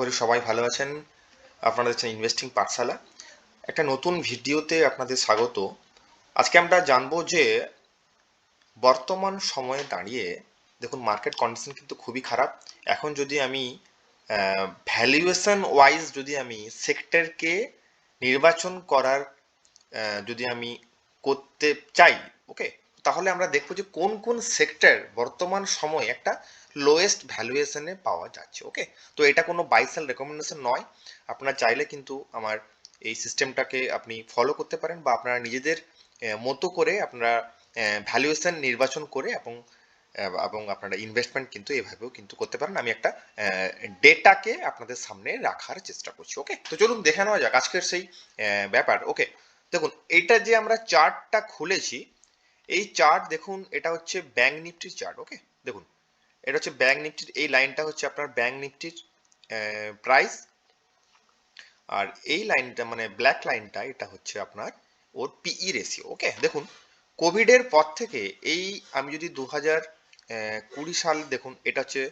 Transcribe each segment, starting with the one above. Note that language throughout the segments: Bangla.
করি সবাই ভালো আছেন। আপনারা দেখছেন ইনভেস্টিং পাঠশালা। একটা নতুন ভিডিওতে আপনাদের স্বাগত। আজকে আমরা জানবো যে বর্তমান সময়ে দাঁড়িয়ে দেখুন মার্কেট কন্ডিশন কিন্তু খুবই খারাপ। এখন যদি আমি ভ্যালুয়েশন ওয়াইজ যদি আমি সেক্টরকে নির্বাচন করার যদি আমি করতে চাই, ওকে, তাহলে আমরা দেখবো যে কোন কোন সেক্টর বর্তমান সময়ে একটা লোয়েস্ট ভ্যালুয়েশনে পাওয়া যাচ্ছে। ওকে, তো এটা কোনো বাই সেল রেকমেন্ডেশন নয়। আপনারা চাইলে কিন্তু আমার এই সিস্টেমটাকে আপনি ফলো করতে পারেন বা আপনারা নিজেদের মতো করে আপনারা ভ্যালুয়েশন নির্বাচন করে এবং আপনারা ইনভেস্টমেন্ট কিন্তু এভাবেও কিন্তু করতে পারেন। আমি একটা ডেটাকে আপনাদের সামনে রাখার চেষ্টা করছি। ওকে, তো চলুন দেখে নেওয়া যাক আজকের সেই ব্যাপার। ওকে, দেখুন এইটা যে আমরা চার্টটা খুলেছি, এই চার্ট দেখুন, এটা হচ্ছে ব্যাংক নিফটির চার্ট। ওকে, দেখুন এটা হচ্ছে ব্যাংক নিফটির, এই লাইনটা হচ্ছে আপনার ব্যাংক নিফটির প্রাইস, আর এই লাইনটা মানে ব্ল্যাক লাইনটা এটা হচ্ছে আপনার ওর পিই রেশিও। ওকে, দেখুন কোভিডের পর থেকে এই আমি যদি 2020 সাল দেখুন, এটা হচ্ছে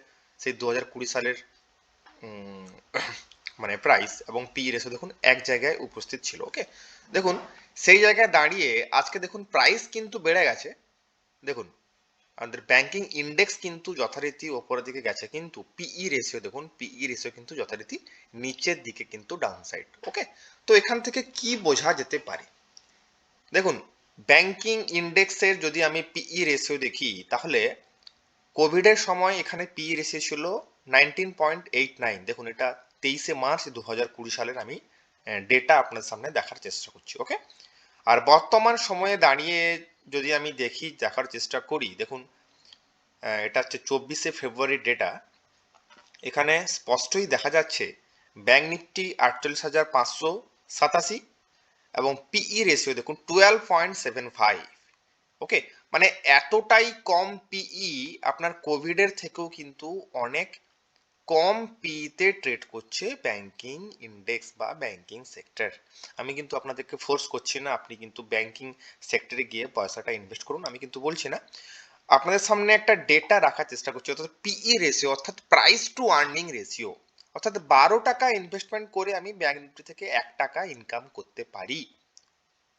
সেই 2020 সালের মানে প্রাইস এবং পি রেশিও দেখুন এক জায়গায় উপস্থিত ছিল। ওকে, দেখুন সেই জায়গায় দাঁড়িয়ে আজকে দেখুন প্রাইস কিন্তু বেড়ে গেছে। দেখুন আমাদের ব্যাংকিং ইন্ডেক্স কিন্তু যথারীতি ওপরের দিকে গেছে, কিন্তু পিই রেশিও দেখুন, পিই রেশিও কিন্তু যথারীতি নিচের দিকে কিন্তু ডাউন সাইড। ওকে, তো এখান থেকে কি বোঝা যেতে পারে? দেখুন ব্যাংকিং ইন্ডেক্সের যদি আমি পিই রেশিও দেখি, তাহলে কোভিডের সময় এখানে পিই রেশিও ছিল 19.89। দেখুন এটা 23শে মার্চ 2020 সালের আমি ডেটা আপনার সামনে দেখার চেষ্টা করছি। ওকে, আর বর্তমান সময়ে দাঁড়িয়ে যদি আমি দেখার চেষ্টা করি, দেখুন এটা হচ্ছে 24শে ফেব্রুয়ারির ডেটা। এখানে স্পষ্টই দেখা যাচ্ছে ব্যাংক নিফটি 48,587 এবং পিই রেশিও দেখুন 12.75। ওকে, মানে এতটাই কম পিই আপনার কোভিডের থেকেও কিন্তু অনেক কম পিতে ট্রেড করছে ব্যাংকিং ইন্ডেক্স বা ব্যাংকিং সেক্টর। আমি কিন্তু আপনাদেরকে ফোর্স করছি না আপনি কিন্তু ব্যাংকিং সেক্টরে গিয়ে পয়সাটা ইনভেস্ট করুন, আমি কিন্তু বলছি না। আপনাদের সামনে একটা ডেটা রাখার চেষ্টা করছি, অর্থাৎ পিই রেশিও, অর্থাৎ প্রাইস টু আর্নিং রেশিও, অর্থাৎ 12 টাকা ইনভেস্টমেন্ট করে আমি ব্যাংক নিফটি থেকে 1 টাকা ইনকাম করতে পারি।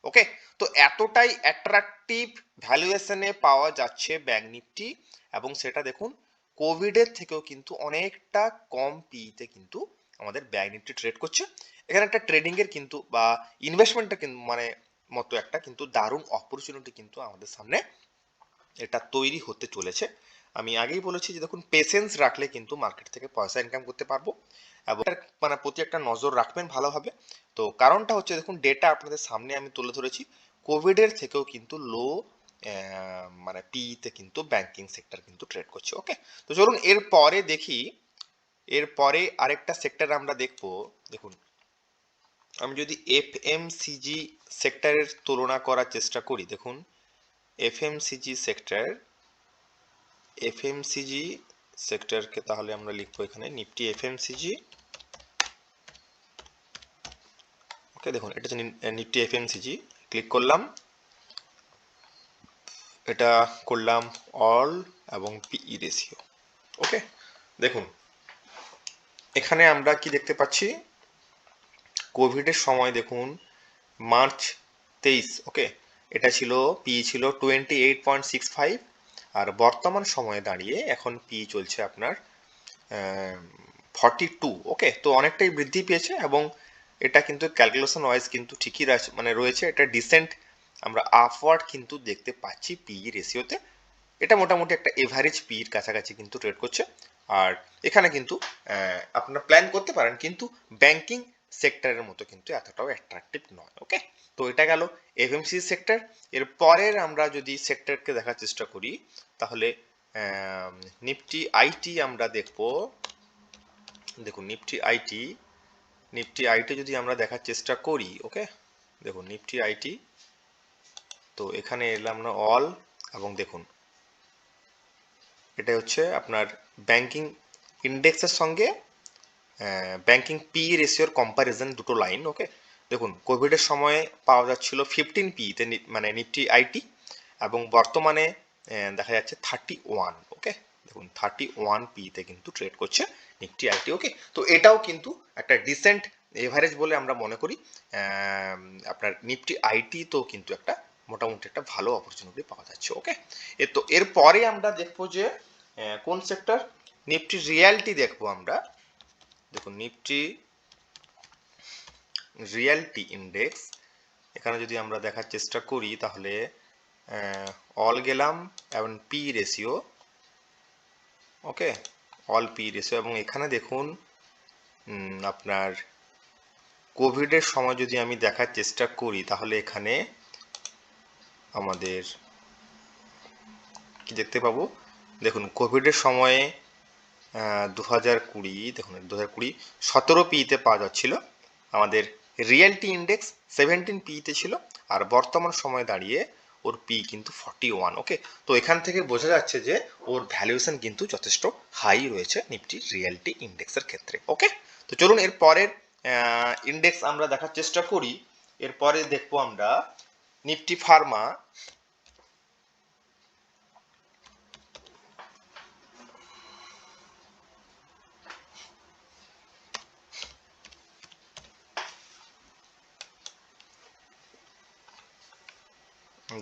ওকে, তো এতটাই অ্যাট্রাকটিভ ভ্যালুয়েশনে পাওয়া যাচ্ছে ব্যাংক নিফটি, এবং সেটা দেখুন কোভিডের থেকেও কিন্তু অনেকটা কম পিতে কিন্তু আমাদের ব্যাংক নিফটি ট্রেড করছে। এখানে একটা ট্রেডিং এর কিন্তু বা ইনভেস্টমেন্টের কিন্তু মানে মতো একটা কিন্তু দারুণ অপরচুনিটি কিন্তু আমাদের সামনে এটা তৈরি হতে চলেছে। আমি আগেই বলেছি যে দেখুন পেশেন্স রাখলে কিন্তু মার্কেট থেকে পয়সা ইনকাম করতে পারবো, এবং মানে প্রতি একটা নজর রাখবেন ভালোভাবে। তো কারণটা হচ্ছে দেখুন ডেটা আপনাদের সামনে আমি তুলে ধরেছি, কোভিডের থেকেও কিন্তু লো মানে পিইতে কিন্তু ব্যাংকিং সেক্টর কিন্তু ট্রেড করছে। ওকে, তো চলুন এরপরে দেখি, এরপরে আরেকটা সেক্টর আমরা দেখবো। দেখুন আমি যদি এফএমসিজি সেক্টরের তুলনা করার চেষ্টা করি, দেখুন এফএমসিজি সেক্টরকে তাহলে আমরা লিখবো এখানে নিফটি এফএমসিজি। ওকে, দেখুন এটা হচ্ছে নিফটি এফএমসিজি, ক্লিক করলাম, এটা করলাম অল এবং পিই রেশিও। ওকে, দেখুন এখানে আমরা কি দেখতে পাচ্ছি, কোভিডের সময় দেখুন মার্চ 23, ওকে, এটা ছিল পিই ছিল 28.65, আর বর্তমান সময়ে দাঁড়িয়ে এখন পিই চলছে আপনার 42। ওকে, তো অনেকটাই বৃদ্ধি পেয়েছে, এবং এটা কিন্তু ক্যালকুলেশন ওয়াইজ কিন্তু ঠিকই মানে রয়েছে, এটা ডিসেন্ট আমরা আপওয়ার্ড কিন্তু দেখতে পাচ্ছি পিই রেশিওতে। এটা মোটামুটি একটা এভারেজ পির কাছাকাছি কিন্তু ট্রেড করছে। আর এখানে কিন্তু আপনারা প্ল্যান করতে পারেন, কিন্তু ব্যাংকিং সেক্টরের মতো কিন্তু এতটাও অ্যাট্রাকটিভ নয়। ওকে, তো এটা গেল এফএমসি সেক্টর। এর পরের আমরা যদি সেক্টরকে দেখার চেষ্টা করি, তাহলে নিফটি আইটি আমরা দেখব। দেখুন নিফটি আইটি যদি আমরা দেখার চেষ্টা করি, ওকে, দেখুন নিফটি আইটি, তো এখানে এলাম না অল, এবং দেখুন এটা হচ্ছে আপনার ব্যাংকিং ইন্ডেক্সের সঙ্গে ব্যাংকিং পি রেশিওর কম্পারিজন, দুটো লাইন। ওকে, দেখুন কোভিডের সময়ে পাওয়া যাচ্ছিল 15 পিতে মানে নিফটি আইটি, এবং বর্তমানে দেখা যাচ্ছে 31। ওকে, দেখুন 31 পি তে কিন্তু ট্রেড করছে নিফটি আইটি। ওকে, তো এটাও কিন্তু একটা ডিসেন্ট এভারেজ বলে আমরা মনে করি। আপনার নিফটি আইটি তো কিন্তু একটা মোটামুটি একটা ভালো অপরচুনিটি পাওয়া যাচ্ছে। ওকে, তো এরপরে আমরা দেখবো যে কোন সেক্টর, নিফটি রিয়ালিটি দেখবো আমরা। দেখুন নিফটি রিয়ালিটি ইন্ডেক্স, এখানে যদি আমরা দেখার চেষ্টা করি তাহলে অল গেলাম এবং পি রেশিও, ওকে, অল পি রেশিও, এবং এখানে দেখুন আপনার কোভিডের সময় যদি আমি দেখার চেষ্টা করি তাহলে এখানে আমাদের কি দেখতে পাবো, দেখুন কোভিডের সময়ে 2020, দেখুন 2020 17 পিতে পাওয়া যাচ্ছিল, আমাদের রিয়েলটি ইন্ডেক্স 17 পিতে ছিল, আর বর্তমান সময়ে দাঁড়িয়ে ওর পি কিন্তু 41। ওকে, তো এখান থেকে বোঝা যাচ্ছে যে ওর ভ্যালুয়েশন কিন্তু যথেষ্ট হাই রয়েছে নিফটি রিয়েলটি ইন্ডেক্সের ক্ষেত্রে। ওকে, তো চলুন এর পরের ইন্ডেক্স আমরা দেখার চেষ্টা করি। এরপরে দেখবো আমরা নিফটি ফার্মা।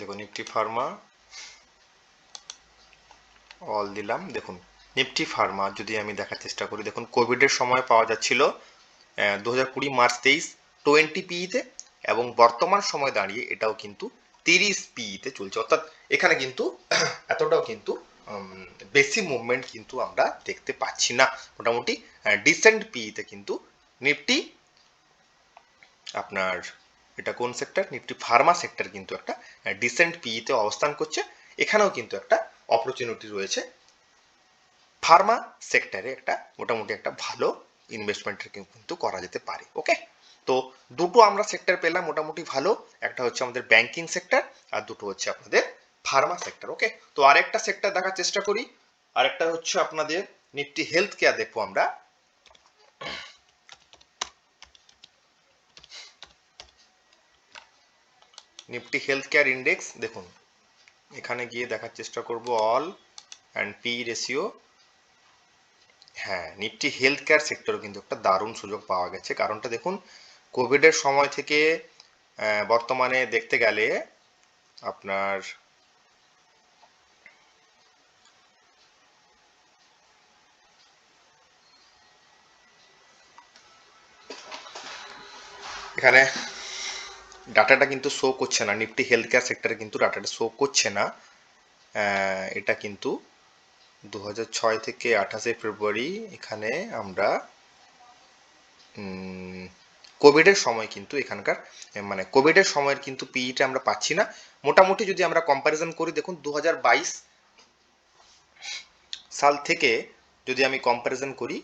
দেখুন নিফটি ফার্মা অল দিলাম। দেখুন নিফটি ফার্মা যদি আমি দেখার চেষ্টা করি, দেখুন কোভিডের সময় পাওয়া যাচ্ছিল 2020 মার্চ 23 20 পিইতে, এবং বর্তমান সময় দাঁড়িয়ে এটাও কিন্তু 30 পিইতে চলছে, অর্থাৎ এখানে কিন্তু এতটাও কিন্তু বেশি মুভমেন্ট কিন্তু আমরা দেখতে পাচ্ছি না। মোটামুটি ডিসেন্ট পিইতে কিন্তু নিফটি আপনার, এটা কোন সেক্টর, নিফটি ফার্মা সেক্টর কিন্তু একটা ডিসেন্ট পিইতে অবস্থান করছে। এখানেও কিন্তু একটা অপরচুনিটি রয়েছে ফার্মা সেক্টরে, একটা মোটামুটি একটা ভালো ইনভেস্টমেন্টের কিন্তু করা যেতে পারে। ওকে, তো দুটো আমরা সেক্টর পেলাম মোটামুটি ভালো, একটা হচ্ছে আমাদের ব্যাংকিং সেক্টর আর দুটো হচ্ছে আপনাদের ফার্মা সেক্টর। ওকে, তো আরেকটা সেক্টর দেখার চেষ্টা করি, আরেকটা হচ্ছে আপনাদের নিফটি হেলথ কেয়ার দেখবো আমরা। নিফটি হেলথ কেয়ার ইন্ডেক্স, দেখুন এখানে গিয়ে দেখার চেষ্টা করব অল অ্যান্ড পি রেশিও। হ্যাঁ, নিফটি হেলথ কেয়ার সেক্টরও কিন্তু একটা দারুণ সুযোগ পাওয়া গেছে, কারণটা দেখুন কোভিডের সময় থেকে বর্তমানে দেখতে গেলে আপনার এখানে ডাটাটা কিন্তু শো করছে না, নিফটি হেলথ কেয়ার সেক্টরে কিন্তু ডাটাটা শো করছে না। এটা কিন্তু 2006 থেকে 28 ফেব্রুয়ারি এখানে আমরা কোভিডের সময় কিন্তু এখানকার মানে কোভিডের সময়ের কিন্তু পিইটা আমরা পাচ্ছি না। মোটামুটি যদি আমরা কম্প্যারিজন করি, দেখুন 2022 সাল থেকে যদি আমি কম্প্যারিজন করি,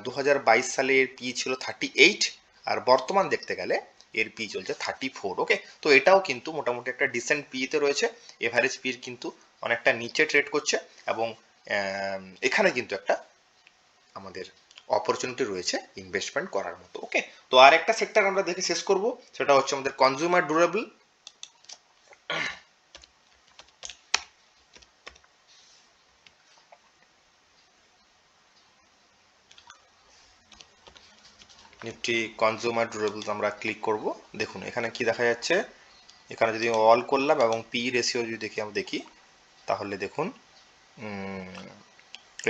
2022 সালে এর পি ছিল 38, আর বর্তমান দেখতে গেলে এর পি চলছে 34। ওকে, তো এটাও কিন্তু মোটামুটি একটা ডিসেন্ট পিতে রয়েছে, এভারেজ পির কিন্তু অনেকটা নিচে ট্রেড করছে, এবং এখানে কিন্তু একটা আমাদের অপরচুনিটি রয়েছে ইনভেস্টমেন্ট করার মতো। ওকে, তো আর একটা সেক্টর আমরা দেখে শেষ করব, সেটা হচ্ছে আমাদের consumer durable. Nifty consumer durable আমরা ক্লিক করব। দেখুন এখানে কি দেখা যাচ্ছে, এখানে যদি অল করলাম এবং পি রেশিও যদি দেখি আমরা দেখি, তাহলে দেখুন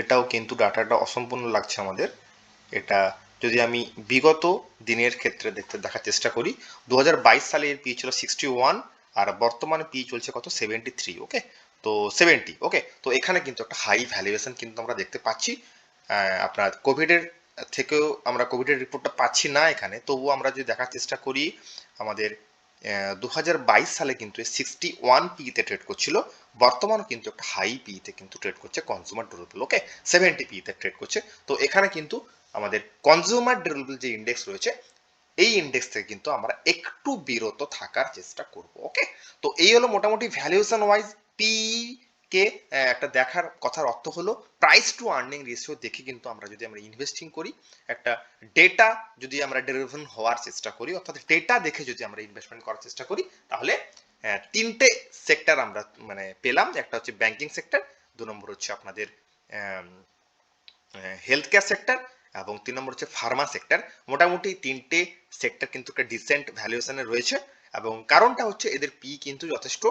এটাও কিন্তু ডাটাটা অসম্পূর্ণ লাগছে আমাদের। এটা যদি আমি বিগত দিনের ক্ষেত্রে দেখার চেষ্টা করি, 2022 সালে এর পি ছিল 61, আর বর্তমানে পি চলছে কত 73। ওকে, তো 70। ওকে, তো এখানে কিন্তু একটা হাই ভ্যালুয়েশন কিন্তু আমরা দেখতে পাচ্ছি। আপনার কোভিডের থেকেও আমরা কোভিডের রিপোর্টটা পাচ্ছি না এখানে, তবুও আমরা যদি দেখার চেষ্টা করি, আমাদের 2022 সালে কিন্তু 61 পিতে ট্রেড করছিল, বর্তমানে কিন্তু একটা হাই পিতে কিন্তু ট্রেড করছে কনজিউমার ডিউরেবল। ওকে, 70 পিতে ট্রেড করছে। তো এখানে কিন্তু আমাদের কনজিউমার ডিউরেবল যে ইন্ডেক্স রয়েছে, এই ইন্ডেক্স থেকে কিন্তু আমরা একটু বিরত থাকার চেষ্টা করব। ওকে, তো এই হলো মোটামুটি ভ্যালুয়েশন ওয়াইজ পি কে একটা দেখার কথার অর্থ হলো প্রাইস টু আর্নিং রেশিও দেখে কিন্তু আমরা যদি আমরা ইনভেস্টিং করি, একটা ডেটা যদি আমরা ড্রিভেন হওয়ার চেষ্টা করি, অর্থাৎ ডেটা দেখে যদি আমরা ইনভেস্টমেন্ট করার চেষ্টা করি, তাহলে তিনটে সেক্টর আমরা মানে পেলাম। একটা হচ্ছে ব্যাংকিং সেক্টর, দু নম্বর হচ্ছে আপনাদের হেলথ কেয়ার সেক্টর এবং 3 নম্বর হচ্ছে ফার্মা সেক্টর। মোটামুটি 3টে সেক্টর কিন্তু একটা ডিসেন্ট ভ্যালুয়েশনে রয়েছে, এবং কারণটা হচ্ছে এদের পি কিন্তু যথেষ্ট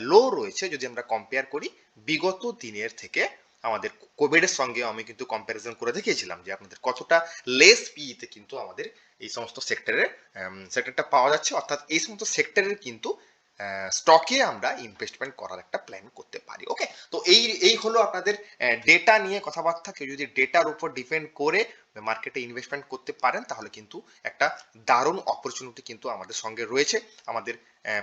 লো রয়েছে যদি আমরা কম্পেয়ার করি বিগত দিনের থেকে। আমাদের কোভিডের সঙ্গে আমি কিন্তু কম্প্যারিজন করে দেখিয়েছিলাম যে আপনাদের কতটা লেস পিতে কিন্তু আমাদের এই সমস্ত সেক্টরটা পাওয়া যাচ্ছে, অর্থাৎ এই সমস্ত সেক্টরের কিন্তু স্টকে আমরা ইনভেস্টমেন্ট করার একটা প্ল্যান করতে পারি। ওকে, তো এই এই হলো আপনাদের ডেটা নিয়ে কথাবার্তা। কেউ যদি ডেটার উপর ডিপেন্ড করে মার্কেটে ইনভেস্টমেন্ট করতে পারেন তাহলে কিন্তু একটা দারুণ অপরচুনিটি কিন্তু আমাদের সঙ্গে রয়েছে, আমাদের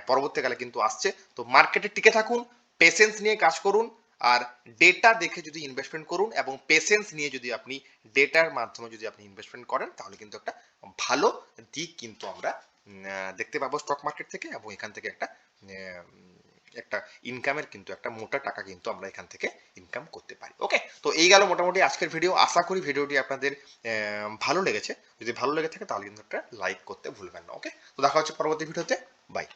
পরবর্তীকালে কিন্তু আসছে। তো মার্কেটে টিকে থাকুন, পেশেন্স নিয়ে কাজ করুন, আর ডেটা দেখে যদি ইনভেস্টমেন্ট করুন এবং পেশেন্স নিয়ে যদি আপনি ডেটার মাধ্যমে যদি আপনি ইনভেস্টমেন্ট করেন তাহলে কিন্তু একটা ভালো দিক কিন্তু আমরা দেখতে পাবো স্টক মার্কেট থেকে, এবং এখান থেকে একটা ইনকামের কিন্তু একটা মোটা টাকা কিন্তু আমরা এখান থেকে ইনকাম করতে পারি। ওকে, তো এই গেল মোটামুটি আজকের ভিডিও। আশা করি ভিডিওটি আপনাদের ভালো লেগেছে। যদি ভালো লেগে থাকে তাহলে কিন্তু একটা লাইক করতে ভুলবেন না। ওকে, তো দেখা হচ্ছে পরবর্তী ভিডিওতে। বাই।